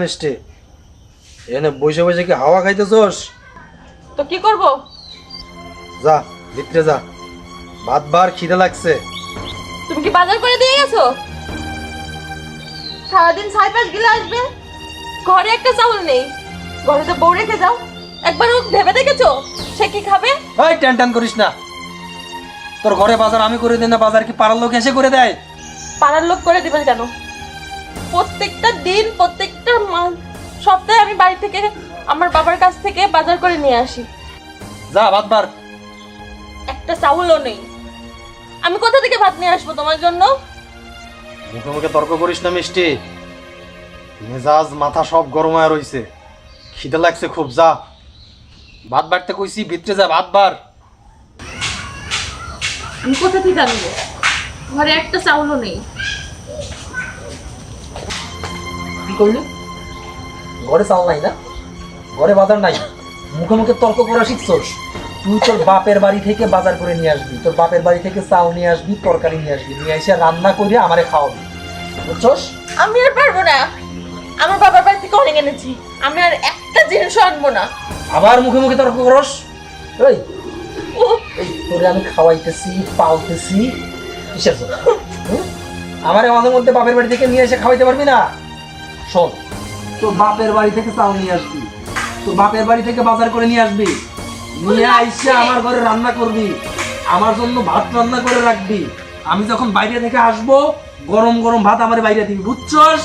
মিষ্টি এনে বসে বসে কি হাওয়া খাইতেছস? তো কি করব? যা ভিতরে যা, ভাত বার খিদে লাগছে। তুমি কি বাজার করে দিয়ে গেছো? সারাদিন 4-5 গিলা আসবে, ঘরে একটা চাউল নেই, ঘরে তো বউ রেখে যাও। একবারও ভেবে দেখেছো সে কি খাবে? এই টেনশন করিস না, তোর ঘরে বাজার আমি করে দিই না, বাজার কি পাড়ার লোক এসে করে দেয়? পাড়ার লোক করে দিবেন কেন? প্রত্যেকটা দিন প্রত্যেকটা সপ্তাহে আমি বাড়ি থেকে আমার বাবার কাছ থেকে বাজার করে নিয়ে আসি। যা ভাত বার। একটা চাউলও নেই, আমি কোথা থেকে ভাত নিয়ে আসবো তোমার জন্য? মুখে মুখে তর্ক করিস না মিষ্টি, মেজাজ মাথা সব গরম হয়ে রইছে, খিদে লাগছে খুব। যা ভাত বাড়তে কইছি, ভিতরে যা ভাত বার। আমি কোথা থেকে আনবো? ঘরে একটা চাউলও নেই। কি করলি? ঘরে চাল নাই না, ঘরে বাজার নাই, মুখে মুখে তর্ক করা শিখছস? তুই তোর বাপের বাড়ি থেকে বাজার করে নিয়ে আসবি, তোর বাপের বাড়ি থেকে চাল নিয়ে আসবি, তরকারি নিয়ে আসবি, নিয়ে এসে রান্না করে আমারে খাওয়াবি, বুঝছস? আমি আর পারবো না, আমার বাবার বাড়ি থেকে অনেক এনেছি, আমি আর একটা জিনিসও আনবো না। আবার মুখে মুখে তর্ক করস? এই এই তোরে আমি খাওয়াইতেছি পালতেছি কিসের জন্য? আমারে মাঝে মধ্যে বাপের বাড়ি থেকে নিয়ে এসে খাওয়াইতে পারবি না? শোন, তোর বাপের বাড়ি থেকে চাল নিয়ে আসবি, তোর বাপের বাড়ি থেকে বাজার করে নিয়ে আসবি, নিয়ে আইসে আমার ঘরে রান্না করবি, আমার জন্য ভাত রান্না করে রাখবি। আমি যখন বাইরে থেকে আসবো গরম গরম ভাত আমার বাইরে দিবি, বুঝছস?